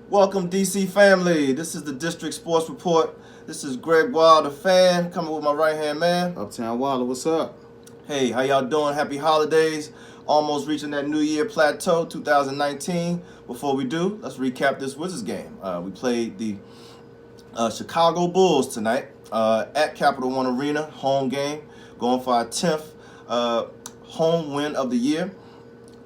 Welcome, DC family. This is the District Sports Report. This is Greg Wild, the fan, coming with my right-hand man. Uptown Wilder, what's up? Hey, how y'all doing? Happy holidays. Almost reaching that New Year plateau, 2019. Before we do, let's recap this Wizards game. We played the Chicago Bulls tonight at Capital One Arena, home game, going for our 10th home win of the year.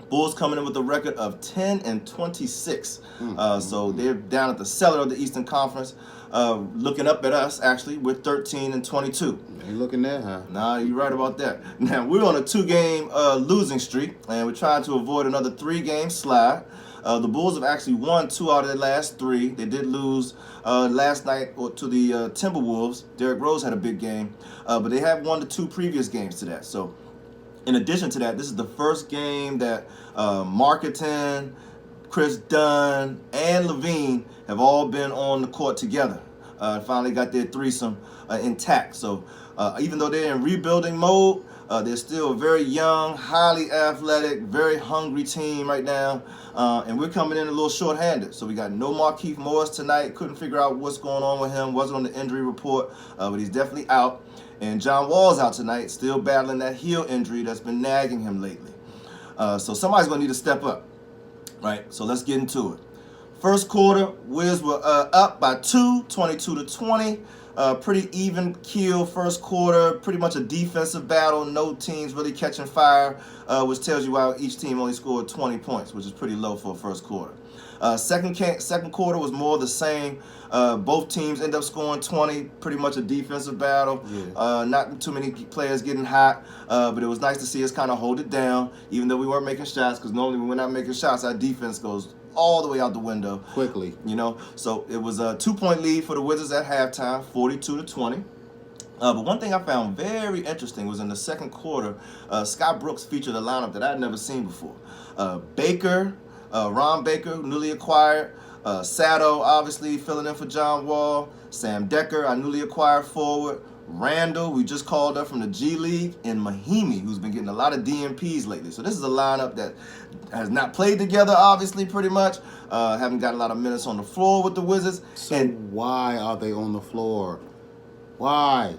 Bulls coming in with a record of 10-26. So they're down at the cellar of the Eastern Conference. Looking up at us, actually, we're 13-22. Ain't looking that high. Nah, you're right about that. Now, we're on a 2-game losing streak, and we're trying to avoid another 3-game slide. The Bulls have actually won 2 out of their last 3. They did lose last night to the Timberwolves. Derrick Rose had a big game, but they have won the 2 previous games to that. So, in addition to that, this is the first game that Marketing, Chris Dunn, and Levine have all been on the court together. Finally got their threesome intact. So even though they're in rebuilding mode, they're still a very young, highly athletic, very hungry team right now. And we're coming in a little short-handed. So we got no Markieff Morris tonight. Couldn't figure out what's going on with him. Wasn't on the injury report, but he's definitely out. And John Wall's out tonight, still battling that heel injury that's been nagging him lately. So somebody's going to need to step up, right? So let's get into it. First quarter, Wiz were up by 2, 22-20. Pretty even keel first quarter, pretty much a defensive battle. No teams really catching fire, which tells you why each team only scored 20 points, which is pretty low for a first quarter. Second quarter was more the same. Both teams end up scoring 20, pretty much a defensive battle. Yeah. Not too many players getting hot, but it was nice to see us kind of hold it down, even though we weren't making shots, because normally when we're not making shots, our defense goes all the way out the window. Quickly. So it was a 2-point lead for the Wizards at halftime, 42-20. But one thing I found very interesting was in the second quarter, Scott Brooks featured a lineup that I'd never seen before. Baker, Ron Baker, newly acquired. Sato, obviously, filling in for John Wall. Sam Decker, our newly acquired forward. Randall, we just called up from the G League. And Mahimi, who's been getting a lot of DMPs lately. So this is a lineup that has not played together, obviously, pretty much. Haven't got a lot of minutes on the floor with the Wizards. So why are they on the floor? Why?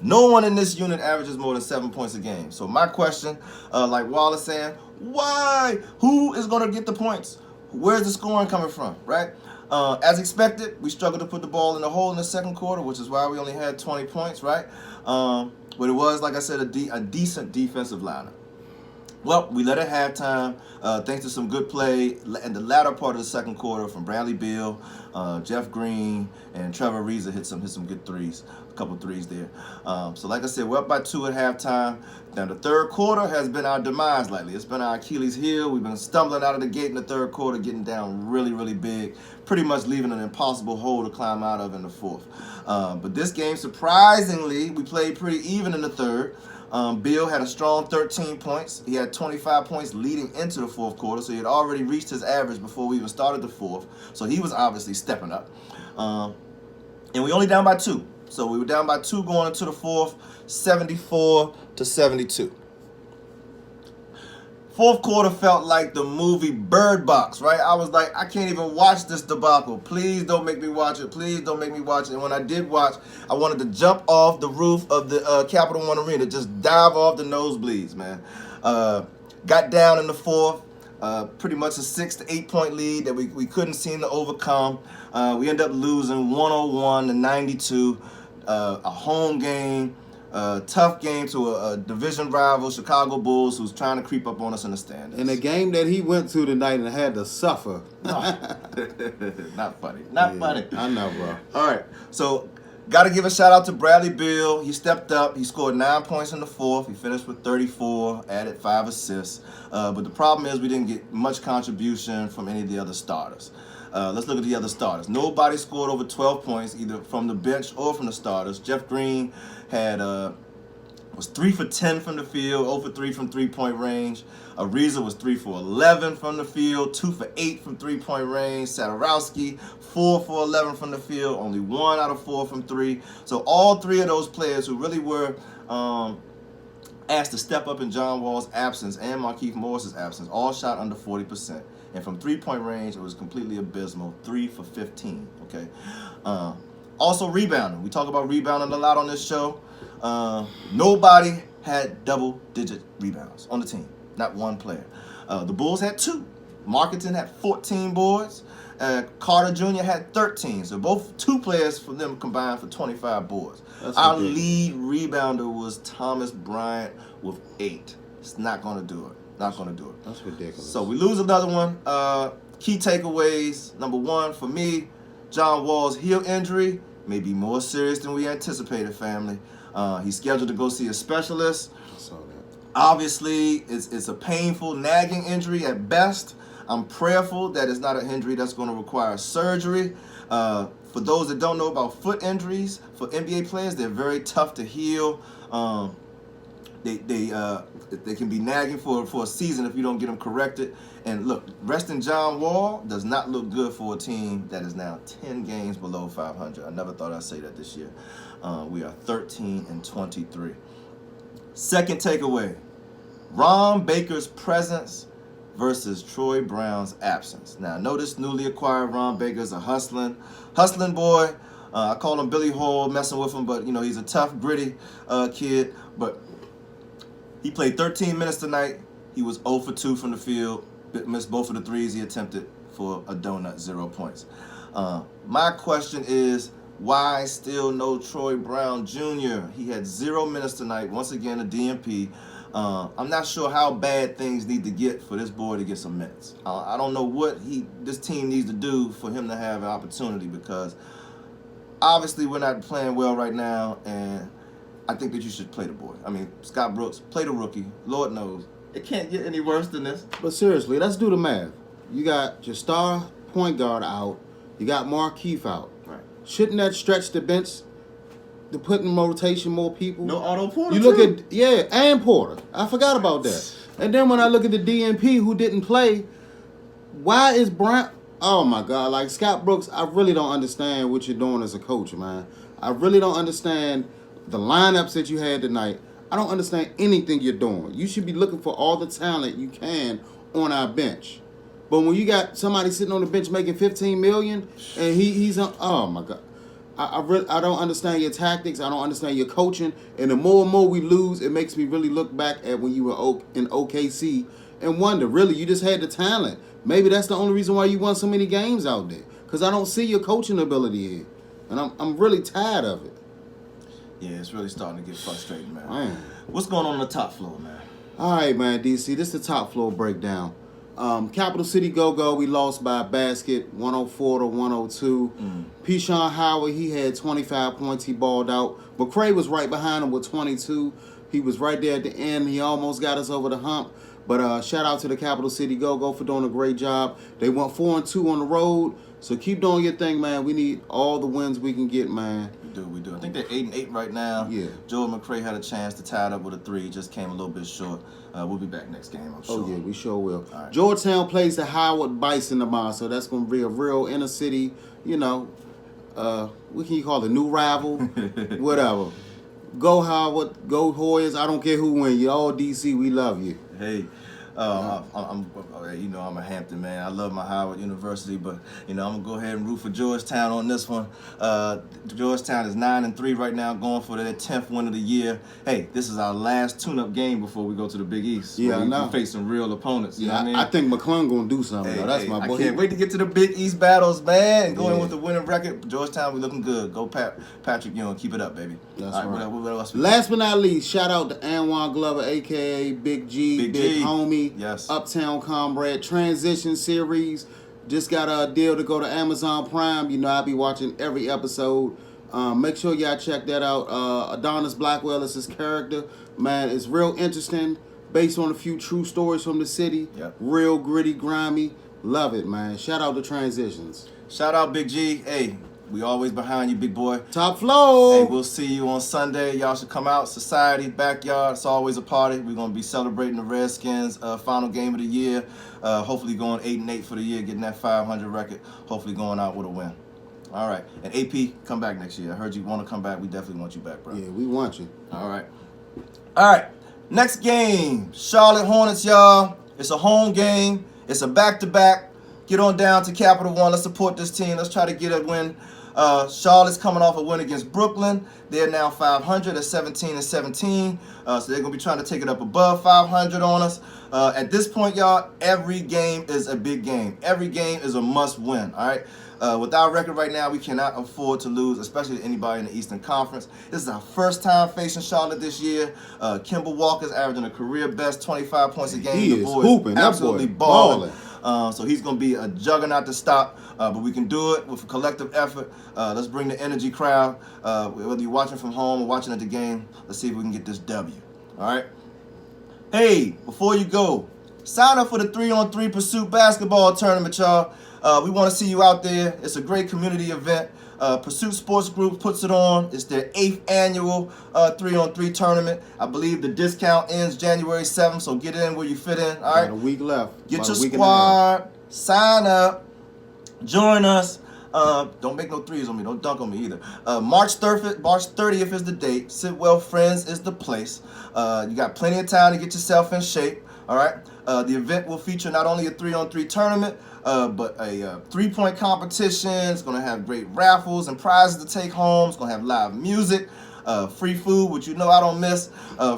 No one in this unit averages more than 7 points a game. So my question, like Wallace saying, why? Who is going to get the points? Where's the scoring coming from, right? As expected, we struggled to put the ball in the hole in the second quarter, which is why we only had 20 points, right? But it was, like I said, a decent defensive lineup. Well, we led at halftime thanks to some good play in the latter part of the second quarter from Bradley Beal, Jeff Green, and Trevor Ariza hit some good threes, a couple threes there. So like I said, we're up by 2 at halftime. Now the third quarter has been our demise lately. It's been our Achilles heel. We've been stumbling out of the gate in the third quarter, getting down really, really big, pretty much leaving an impossible hole to climb out of in the fourth. But this game, surprisingly, we played pretty even in the third. Bill had a strong 13 points. He had 25 points leading into the fourth quarter, so he had already reached his average before we even started the fourth. So he was obviously stepping up. And we only down by 2. So we were down by 2 going into the fourth, 74-72. Fourth quarter felt like the movie Bird Box, right? I was like, I can't even watch this debacle. Please don't make me watch it. Please don't make me watch it. And when I did watch, I wanted to jump off the roof of the Capital One Arena, just dive off the nosebleeds, man. Got down in the fourth, pretty much a 6 to 8 point lead that we couldn't seem to overcome. We ended up losing 101-92, a home game. Tough game to a division rival, Chicago Bulls, who's trying to creep up on us in the standings. In a game that he went to tonight and had to suffer. Not funny. Not funny. I know, bro. All right. So, got to give a shout out to Bradley Beal. He stepped up. He scored 9 points in the fourth. He finished with 34, added 5 assists. But the problem is we didn't get much contribution from any of the other starters. Let's look at the other starters. Nobody scored over 12 points, either from the bench or from the starters. Jeff Green was 3 for 10 from the field, 0 for 3 from three-point range. Ariza was 3 for 11 from the field, 2 for 8 from three-point range. Satorowski, 4 for 11 from the field, only 1 out of 4 from 3. So all 3 of those players who really were asked to step up in John Wall's absence and Markieff Morris's absence all shot under 40%. And from 3-point range, it was completely abysmal, 3 for 15, okay? Also rebounding. We talk about rebounding a lot on this show. Nobody had double-digit rebounds on the team, not one player. The Bulls had 2. Marketing had 14 boards. Carter Jr. had 13. So both 2 players for them combined for 25 boards. Our lead rebounder was Thomas Bryant with 8. It's not going to do it. Not going to do it. That's ridiculous. So we lose another one. Key takeaways. Number 1 for me, John Wall's heel injury may be more serious than we anticipated, family. He's scheduled to go see a specialist. I saw that. Obviously, it's a painful, nagging injury at best. I'm prayerful that it's not an injury that's going to require surgery. For those that don't know about foot injuries, for NBA players, they're very tough to heal. They can be nagging for a season if you don't get them corrected. And look, resting John Wall does not look good for a team that is now 10 games below 500. I never thought I'd say that this year. We are 13-23. Second takeaway, Ron Baker's presence versus Troy Brown's absence. Now, notice newly acquired Ron Baker's a hustling boy. I call him Billy Hall, messing with him, but he's a tough, gritty kid. But he played 13 minutes tonight. He was 0 for 2 from the field. Missed both of the threes he attempted for a donut, 0 points. My question is, why still no Troy Brown Jr.? He had 0 minutes tonight. Once again, a DNP. I'm not sure how bad things need to get for this boy to get some minutes. I don't know what this team needs to do for him to have an opportunity, because obviously we're not playing well right now, and I think that you should play the boy. I mean, Scott Brooks, play the rookie. Lord knows. It can't get any worse than this. But seriously, let's do the math. You got your star point guard out. You got Markeith out. Right. Shouldn't that stretch the bench to put in rotation more people? No Otto Porter. You look at and Porter. I forgot about that. And then when I look at the DNP who didn't play, why is Brown? Oh my God! Like Scott Brooks, I really don't understand what you're doing as a coach, man. I really don't understand the lineups that you had tonight. I don't understand anything you're doing. You should be looking for all the talent you can on our bench. But when you got somebody sitting on the bench making $15 million and he's on, oh my God. I don't understand your tactics. I don't understand your coaching. And the more and more we lose, it makes me really look back at when you were in OKC and wonder, really, you just had the talent. Maybe that's the only reason why you won so many games out there. Because I don't see your coaching ability here. And I'm really tired of it. Yeah, it's really starting to get frustrating, man. What's going on the top floor, man? All right, man, DC. This is the top floor breakdown. Capital City Go-Go, we lost by a basket, 104-102. Pishon Howard, he had 25 points. He balled out. McCray was right behind him with 22. He was right there at the end. He almost got us over the hump. But shout out to the Capital City Go-Go for doing a great job. They went 4-2 on the road. So keep doing your thing, man. We need all the wins we can get, man. We do. I think they're 8-8 right now. Yeah. Joel McCray had a chance to tie it up with a 3. Just came a little bit short. We'll be back next game, I'm sure. Oh, yeah, we sure will. Right. Georgetown plays the Howard Bison tomorrow, so that's going to be a real inner city, what can you call it, new rival? Whatever. Go Howard, go Hoyas. I don't care who wins. You all DC, we love you. Hey. I'm a Hampton man. I love my Howard University, but I'm gonna go ahead and root for Georgetown on this one. Georgetown is 9-3 right now, going for their 10th win of the year. Hey, this is our last tune-up game before we go to the Big East. Yeah, I know. We face some real opponents. You know what I mean? I think McClung gonna do something. Hey, that's my boy. I can't wait to get to the Big East battles, man. Going with the winning record. Georgetown, we looking good. Go Patrick Ewing, keep it up, baby. That's right. right. What else Last but not least, shout out to Anwan Glover, a.k.a. Big G, Big Homie. Yes. Uptown Comrade Transition Series. Just got a deal to go to Amazon Prime. I'll be watching every episode. Make sure y'all check that out. Adonis Blackwell is his character. Man, it's real interesting. Based on a few true stories from the city. Yep. Real gritty, grimy. Love it, man. Shout out to Transitions. Shout out Big G. Hey, we always behind you, big boy. Top flow. Hey, we'll see you on Sunday. Y'all should come out. Society, backyard. It's always a party. We're going to be celebrating the Redskins' final game of the year. Hopefully going 8-8 for the year, getting that 500 record. Hopefully going out with a win. All right. And AP, come back next year. I heard you want to come back. We definitely want you back, bro. Yeah, we want you. All right. Next game. Charlotte Hornets, y'all. It's a home game. It's a back-to-back. Get on down to Capital One. Let's support this team. Let's try to get a win. Charlotte's coming off a win against Brooklyn. They're now 500 at 17-17. So they're going to be trying to take it up above 500 on us. At this point, y'all, every game is a big game. Every game is a must-win, all right? With our record right now, we cannot afford to lose, especially to anybody in the Eastern Conference. This is our first time facing Charlotte this year. Kimball Walker's averaging a career best 25 points a game. He the is boy hooping. That absolutely boy balling. balling. So he's going to be a juggernaut to stop, but we can do it with a collective effort. Let's bring the energy crowd. Whether you're watching from home or watching at the game, let's see if we can get this W. All right? Hey, before you go, sign up for the 3-on-3 Pursuit Basketball Tournament, y'all. We want to see you out there. It's a great community event. Pursuit Sports Group puts it on. It's their 8th annual 3-on-3 tournament. I believe the discount ends January 7th, so get in where you fit in. All right. Got a week left. Get About your a week squad. Sign up. Join us. Don't make no threes on me. Don't dunk on me either. March 30th is the date. Sitwell Friends is the place. You got plenty of time to get yourself in shape. All right. The event will feature not only a 3-on-3 tournament, but a 3-point competition. It's going to have great raffles and prizes to take home. It's going to have live music, free food, which you know I don't miss,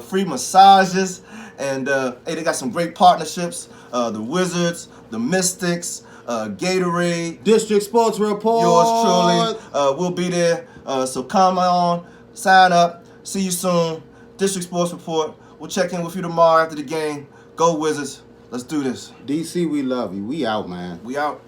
free massages, and hey, they got some great partnerships. The Wizards, the Mystics, Gatorade, District Sports Report. yours truly. We'll be there. So come on, sign up. See you soon. District Sports Report. We'll check in with you tomorrow after the game. Go Wizards. Let's do this. DC, we love you. We out, man. We out.